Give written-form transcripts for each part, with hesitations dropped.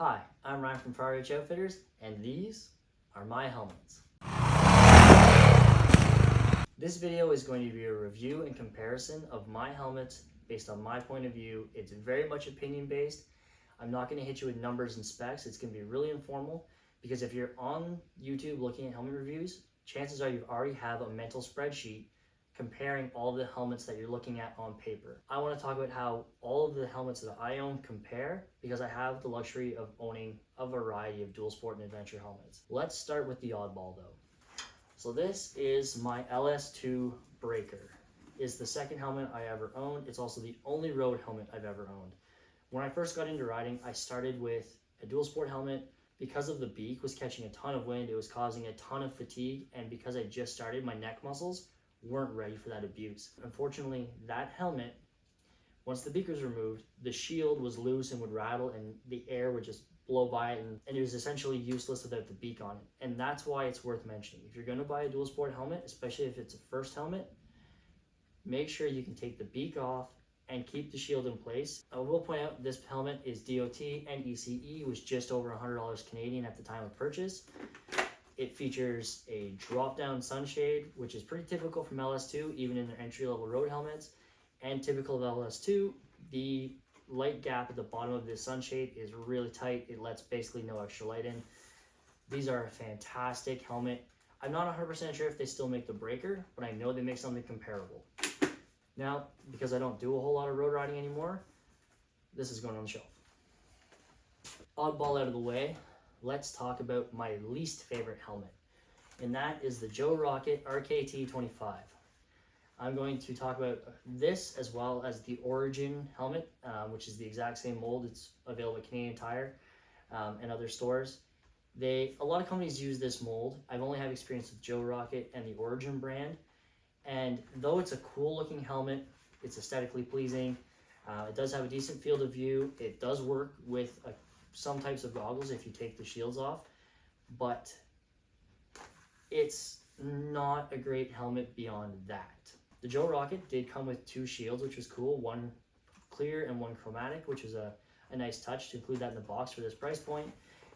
Hi, I'm Ryan from Far.reach Outfitters, and these are my helmets. This video is going to be a review and comparison of my helmets based on my point of view. It's very much opinion based. I'm not going to hit you with numbers and specs. It's going to be really informal because if you're on YouTube looking at helmet reviews, chances are you already have a mental spreadsheet comparing all the helmets that you're looking at on paper. I want to talk about how all of the helmets that I own compare because I have the luxury of owning a variety of dual sport and adventure helmets. Let's start with the oddball though. So this is my LS2 Breaker. It's the second helmet I ever owned. It's also the only road helmet I've ever owned. When I first got into riding, I started with a dual sport helmet. Because of the beak was catching a ton of wind, it was causing a ton of fatigue, and because I just started, my neck muscles weren't ready for that abuse. Unfortunately, that helmet, once the beak was removed, the shield was loose and would rattle and the air would just blow by it, and it was essentially useless without the beak on it. And that's why it's worth mentioning. If you're going to buy a dual sport helmet, especially if it's a first helmet, make sure you can take the beak off and keep the shield in place. I will point out this helmet is DOT and ECE, was just over $100 Canadian at the time of purchase. It features a drop-down sunshade, which is pretty typical from LS2, even in their entry-level road helmets. And typical of LS2, the light gap at the bottom of this sunshade is really tight. It lets basically no extra light in. These are a fantastic helmet. I'm not 100% sure if they still make the Breaker, but I know they make something comparable. Now, because I don't do a whole lot of road riding anymore, this is going on the shelf. Oddball out of the way, let's talk about my least favorite helmet, and that is the Joe Rocket RKT25. I'm going to talk about this as well as the Origin helmet, which is the exact same mold. It's available at Canadian Tire and other stores. A lot of companies use this mold. I've only had experience with Joe Rocket and the Origin brand. And though it's a cool looking helmet, it's aesthetically pleasing, it does have a decent field of view, it does work with some types of goggles if you take the shields off, but it's not a great helmet beyond that. The Joe Rocket did come with two shields, which was cool, one clear and one chromatic, which was a nice touch to include that in the box for this price point.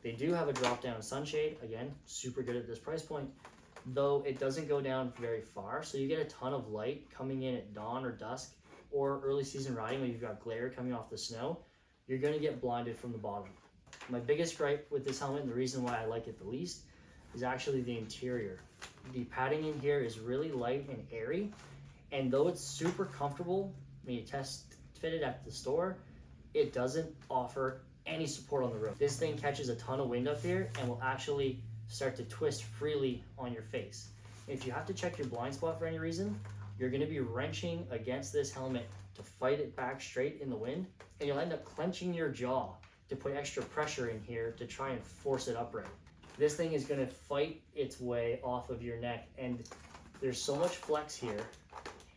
They do have a drop down sunshade, again, super good at this price point, though it doesn't go down very far, so you get a ton of light coming in at dawn or dusk or early season riding when you've got glare coming off the snow. You're going to get blinded from the bottom. My biggest gripe with this helmet, and the reason why I like it the least, is actually the interior. The padding in here is really light and airy, and though it's super comfortable when you test fit it at the store, it doesn't offer any support on the road. This thing catches a ton of wind up here and will actually start to twist freely on your face. If you have to check your blind spot for any reason, you're going to be wrenching against this helmet to fight it back straight in the wind, and you'll end up clenching your jaw to put extra pressure in here to try and force it upright. This thing is going to fight its way off of your neck, and there's so much flex here,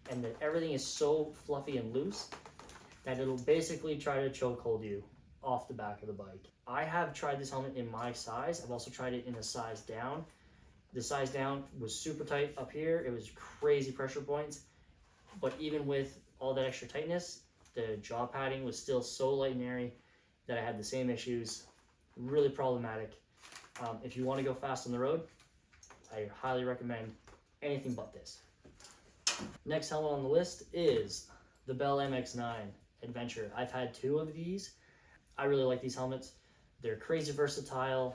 and that everything is so fluffy and loose that it'll basically try to chokehold you off the back of the bike. I have tried this helmet in my size. I've also tried it in a size down. The size down was super tight up here. It was crazy pressure points, but even with all that extra tightness, the jaw padding was still so light and airy that I had the same issues. Really problematic. If you want to go fast on the road, I highly recommend anything but this. Next helmet on the list is the Bell MX9 Adventure. I've had two of these. I really like these helmets. They're crazy versatile.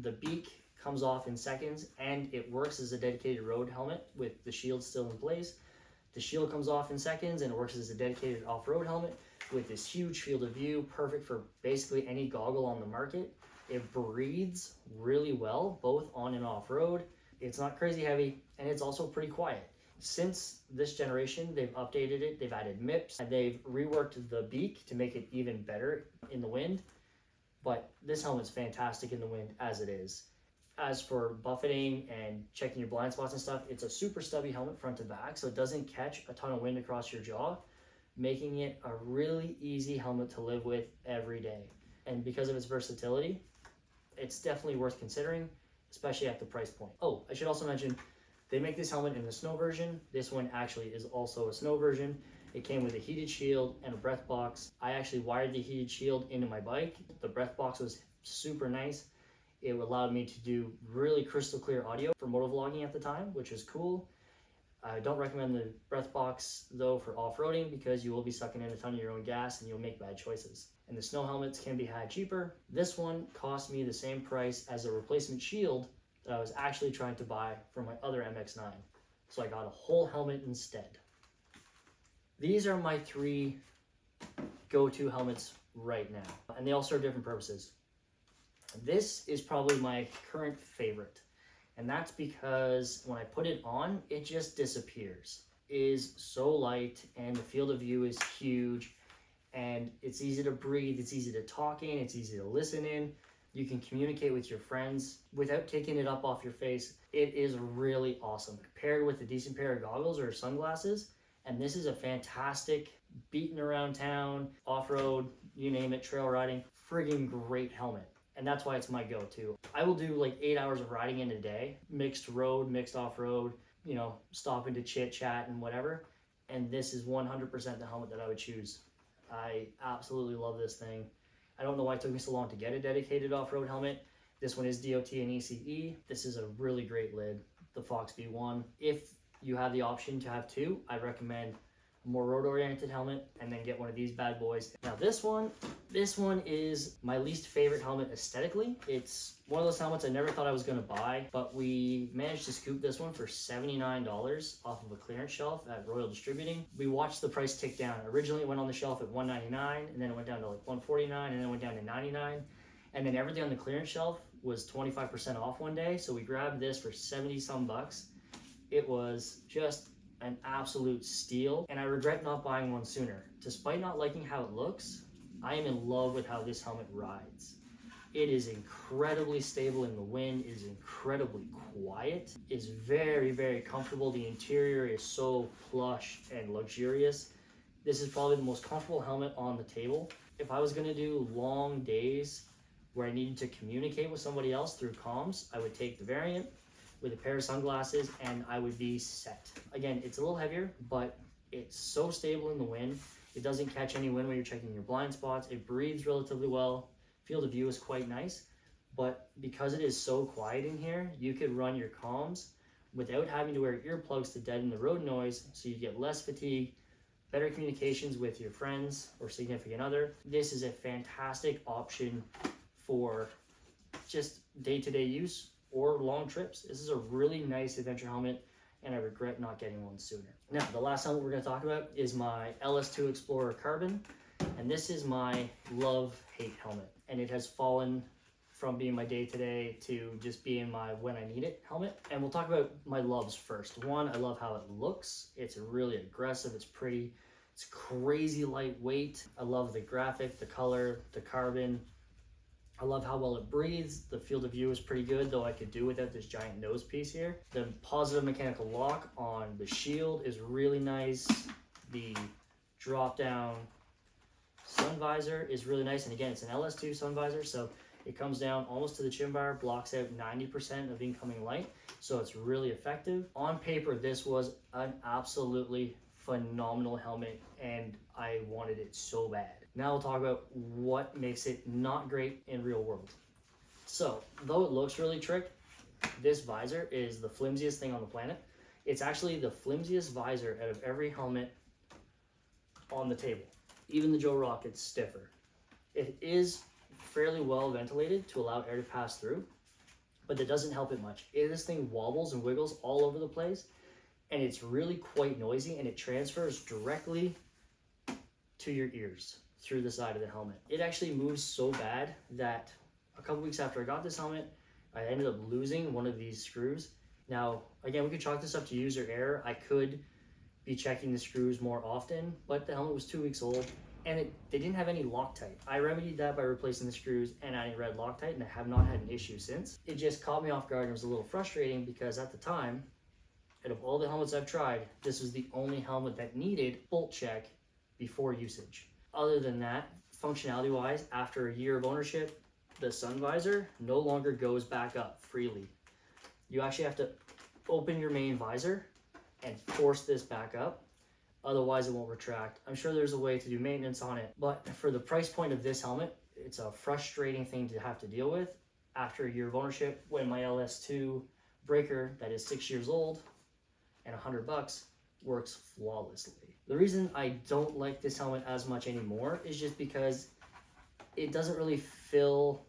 The beak comes off in seconds and it works as a dedicated road helmet with the shield still in place. The shield comes off in seconds and it works as a dedicated off-road helmet with this huge field of view, perfect for basically any goggle on the market. It breathes really well, both on and off-road. It's not crazy heavy and it's also pretty quiet. Since this generation, they've updated it, they've added MIPS, and they've reworked the beak to make it even better in the wind. But this helmet's fantastic in the wind as it is. As for buffeting and checking your blind spots and stuff, it's a super stubby helmet front to back, so it doesn't catch a ton of wind across your jaw, making it a really easy helmet to live with every day. And because of its versatility, it's definitely worth considering, especially at the price point. Oh, I should also mention, they make this helmet in the snow version. This one actually is also a snow version. It came with a heated shield and a breath box. I actually wired the heated shield into my bike. The breath box was super nice. It allowed me to do really crystal clear audio for motovlogging at the time, which is cool. I don't recommend the breath box though for off-roading because you will be sucking in a ton of your own gas and you'll make bad choices. And the snow helmets can be had cheaper. This one cost me the same price as a replacement shield that I was actually trying to buy for my other MX-9. So I got a whole helmet instead. These are my 3 go-to helmets right now, and they all serve different purposes. This is probably my current favorite, and that's because when I put it on, it just disappears. It is so light, and the field of view is huge, and it's easy to breathe, it's easy to talk in, it's easy to listen in. You can communicate with your friends without taking it up off your face. It is really awesome. Paired with a decent pair of goggles or sunglasses, and this is a fantastic beating around town, off-road, you name it, trail riding, friggin' great helmet. And that's why it's my go-to. I will do like 8 hours of riding in a day, mixed road, mixed off-road, you know, stopping to chit chat and whatever. And this is 100% the helmet that I would choose. I absolutely love this thing. I don't know why it took me so long to get a dedicated off-road helmet. This one is DOT and ECE. This is a really great lid, the Fox V1. If you have the option to have 2, I recommend a more road-oriented helmet and then get one of these bad boys. Now this one is my least favorite helmet aesthetically. It's one of those helmets I never thought I was gonna buy, but we managed to scoop this one for $79 off of a clearance shelf at Royal Distributing. We watched the price tick down. Originally it went on the shelf at $199, and then it went down to like $149, and then it went down to $99. And then everything on the clearance shelf was 25% off one day, so we grabbed this for 70 some bucks. It was just an absolute steal, and I regret not buying one sooner. Despite not liking how it looks, I am in love with how this helmet rides. It is incredibly stable in the wind, it is incredibly quiet, it's very, very comfortable. The interior is so plush and luxurious. This is probably the most comfortable helmet on the table. If I was gonna do long days where I needed to communicate with somebody else through comms, I would take the variant with a pair of sunglasses and I would be set. Again, it's a little heavier, but it's so stable in the wind. It doesn't catch any wind when you're checking your blind spots. It breathes relatively well. Field of view is quite nice, but because it is so quiet in here, you could run your comms without having to wear earplugs to deaden the road noise, so you get less fatigue, better communications with your friends or significant other. This is a fantastic option for just day-to-day use or long trips. This is a really nice adventure helmet, and I regret not getting one sooner. Now, the last helmet we're going to talk about is my LS2 Explorer Carbon, and this is my love-hate helmet, and it has fallen from being my day-to-day to just being my when I need it helmet. And we'll talk about my loves first. One, I love how it looks. It's really aggressive, it's pretty, it's crazy lightweight. I love the graphic, the color, the carbon. I love how well it breathes. The field of view is pretty good, though I could do without this giant nose piece here. The positive mechanical lock on the shield is really nice. The drop down sun visor is really nice. And again, it's an LS2 sun visor, so it comes down almost to the chin bar, blocks out 90% of incoming light. So it's really effective. On paper, this was an absolutely phenomenal helmet, and I wanted it so bad. Now we'll talk about what makes it not great in real world. So, though it looks really trick, this visor is the flimsiest thing on the planet. It's actually the flimsiest visor out of every helmet on the table. Even the Joe Rocket's stiffer. It is fairly well ventilated to allow air to pass through, but that doesn't help it much. This thing wobbles and wiggles all over the place, and it's really quite noisy, and it transfers directly to your ears through the side of the helmet. It actually moves so bad that a couple weeks after I got this helmet, I ended up losing one of these screws. Now, again, we could chalk this up to user error. I could be checking the screws more often, but the helmet was 2 weeks old, and they didn't have any Loctite. I remedied that by replacing the screws and adding red Loctite, and I have not had an issue since. It just caught me off guard and was a little frustrating because at the time, out of all the helmets I've tried, this was the only helmet that needed bolt check before usage. Other than that, functionality wise, after a year of ownership, the sun visor no longer goes back up freely. You actually have to open your main visor and force this back up, otherwise it won't retract. I'm sure there's a way to do maintenance on it, but for the price point of this helmet, it's a frustrating thing to have to deal with after a year of ownership when my LS2 breaker that is 6 years old and $100 works flawlessly. The reason I don't like this helmet as much anymore is just because it doesn't really fill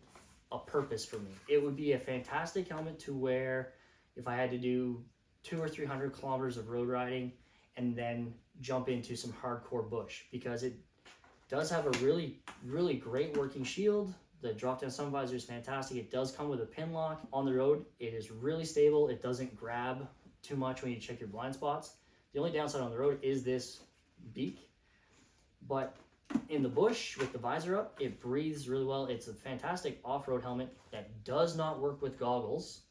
a purpose for me. It would be a fantastic helmet to wear if I had to do 200 or 300 kilometers of road riding and then jump into some hardcore bush, because it does have a really great working shield. The drop down sun visor is fantastic. It does come with a pin lock. On the road, it is really stable. It doesn't grab too much when you check your blind spots. The only downside on the road is this beak, but in the bush with the visor up, it breathes really well. It's a fantastic off-road helmet that does not work with goggles,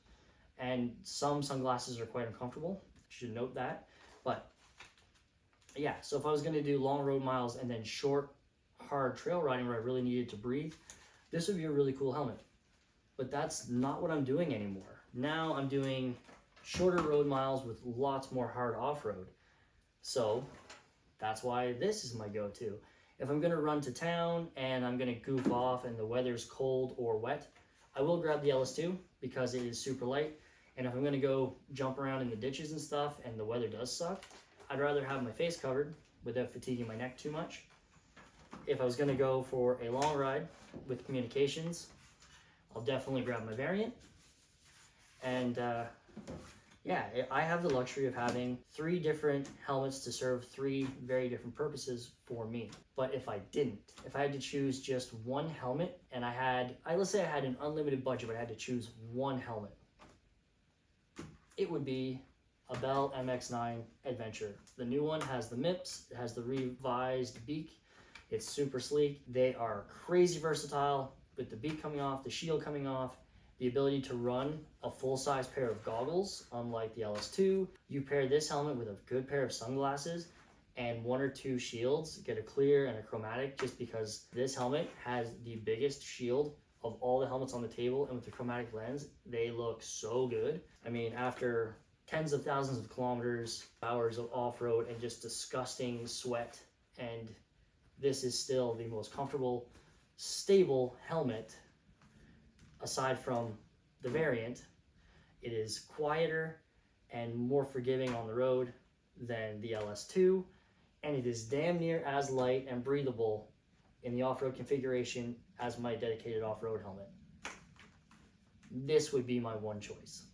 and some sunglasses are quite uncomfortable. You should note that. But yeah, so if I was going to do long road miles and then short, hard trail riding where I really needed to breathe, this would be a really cool helmet. But that's not what I'm doing anymore. Now I'm doing shorter road miles with lots more hard off-road. So that's why this is my go-to. If I'm gonna run to town and I'm gonna goof off and the weather's cold or wet, I will grab the LS2 because it is super light. And if I'm gonna go jump around in the ditches and stuff and the weather does suck, I'd rather have my face covered without fatiguing my neck too much. If I was gonna go for a long ride with communications, I'll definitely grab my variant. And yeah, I have the luxury of having 3 different helmets to serve 3 very different purposes for me. But if I didn't, if I had to choose just one helmet and let's say I had an unlimited budget, but I had to choose one helmet, it would be a Bell MX-9 Adventure. The new one has the MIPS, it has the revised beak. It's super sleek. They are crazy versatile with the beak coming off, the shield coming off, the ability to run a full-size pair of goggles, unlike the LS2. You pair this helmet with a good pair of sunglasses and 1 or 2 shields, get a clear and a chromatic, just because this helmet has the biggest shield of all the helmets on the table, and with the chromatic lens, they look so good. I mean, after tens of thousands of kilometers, hours of off-road, and just disgusting sweat, and this is still the most comfortable, stable helmet aside from the variant. It is quieter and more forgiving on the road than the LS2, and it is damn near as light and breathable in the off-road configuration as my dedicated off-road helmet. This would be my one choice.